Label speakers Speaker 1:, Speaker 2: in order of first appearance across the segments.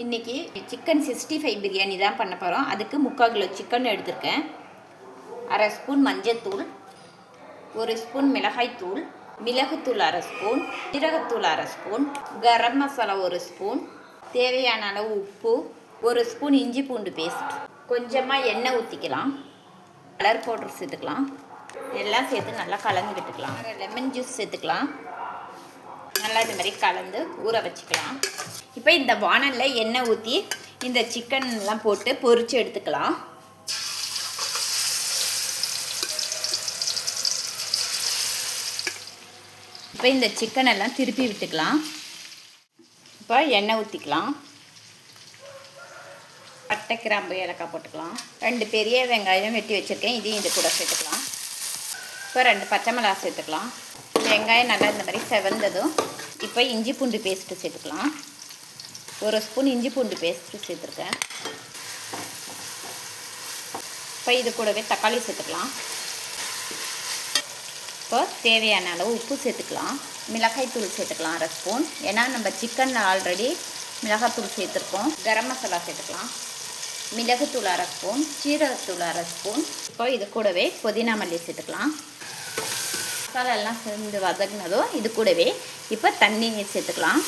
Speaker 1: இன்றைக்கி சிக்கன் 65 பிரியாணி தான் பண்ண போகிறோம். அதுக்கு 3/4 கிலோ சிக்கன் எடுத்திருக்கேன். 1/2 ஸ்பூன் மஞ்சத்தூள், 1 ஸ்பூன் மிளகாய்த்தூள், மிளகுத்தூள் 1/2 ஸ்பூன், ஜீரகத்தூள் 1/2 ஸ்பூன், கரம் மசாலா 1 ஸ்பூன், தேவையான அளவு உப்பு, 1 ஸ்பூன் இஞ்சி பூண்டு பேஸ்ட், கொஞ்சமாக எண்ணெய் ஊற்றிக்கலாம், கலர் பவுடர் சேர்த்துக்கலாம். எல்லாம் சேர்த்து நல்லா கலந்து விட்டுக்கலாம். லெமன் ஜூஸ் சேர்த்துக்கலாம். நல்லா இது மாதிரி கலந்து ஊற வச்சுக்கலாம். இப்போ இந்த வானலில் எண்ணெய் ஊற்றி இந்த சிக்கன்லாம் போட்டு பொரித்து எடுத்துக்கலாம். இப்போ இந்த சிக்கனெல்லாம் திருப்பி விட்டுக்கலாம். இப்போ எண்ணெய் ஊற்றிக்கலாம். பட்டை, கிராம்பு, ஏலக்காய் போட்டுக்கலாம். 2 பெரிய வெங்காயம் வெட்டி வச்சுருக்கேன், இதையும் இது கூட சேர்த்துக்கலாம். இப்போ 2 பச்சை மிளகாய் சேர்த்துக்கலாம். வெங்காயம் நல்லா இந்த மாதிரி செவந்ததும் இப்போ இஞ்சி பூண்டு பேஸ்ட்டு சேர்த்துக்கலாம். 1 ஸ்பூன் இஞ்சி பூண்டு பேஸ்ட்டு சேர்த்துருக்கேன். இப்போ இது கூடவே தக்காளி சேர்த்துக்கலாம். இப்போ தேவையான அளவு உப்பு சேர்த்துக்கலாம். மிளகாய்த்தூள் சேர்த்துக்கலாம் 1/2 ஸ்பூன். ஏன்னா நம்ம சிக்கனில் ஆல்ரெடி மிளகாய்த்தூள் சேர்த்துருக்கோம். கரம் மசாலா சேர்த்துக்கலாம். மிளகுத்தூள் 1/2 ஸ்பூன், ஜீரகத்தூள் 1/2 ஸ்பூன். இப்போ இது கூடவே புதினா மல்லி சேர்த்துக்கலாம். மசாலா எல்லாம் சேர்ந்து வதங்கினதும் இது கூடவே இப்போ தண்ணி சேர்த்துக்கலாம்.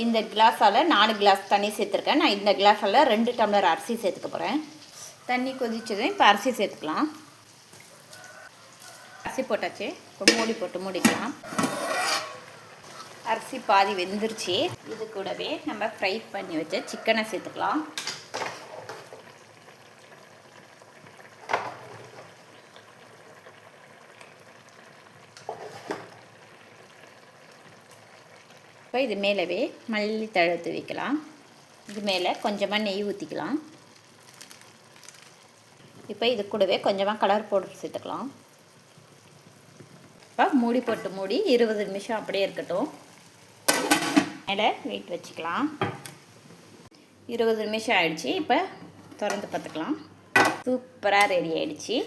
Speaker 1: இந்த கிளாஸால் 4 கிளாஸ் தண்ணி சேர்த்துருக்கேன். நான் இந்த கிளாஸால் 2 டம்ளர் அரிசி சேர்த்துக்க போகிறேன். தண்ணி கொதிச்சதும் இப்போ அரிசி சேர்த்துக்கலாம். அரிசி போட்டாச்சு. இப்போ மூடி போட்டு மூடிக்கலாம். அரிசி பாதி வெந்துருச்சு. இது கூடவே நம்ம ஃப்ரை பண்ணி வச்ச சிக்கனை சேர்த்துக்கலாம். இப்போ இது மேலவே மல்லி தழை தூவிக்கலாம். இது மேலே கொஞ்சமாக நெய் ஊற்றிக்கலாம். இப்போ இது கூடவே கொஞ்சமாக கலர் பவுடர் சேர்த்துக்கலாம். இப்போ மூடி போட்டு மூடி 20 நிமிஷம் அப்படியே இருக்கட்டும். மேலே வெயிட் வச்சுக்கலாம். 20 நிமிஷம் ஆகிடுச்சு. இப்போ திறந்து பார்த்துக்கலாம். சூப்பராக ரெடி ஆகிடுச்சு.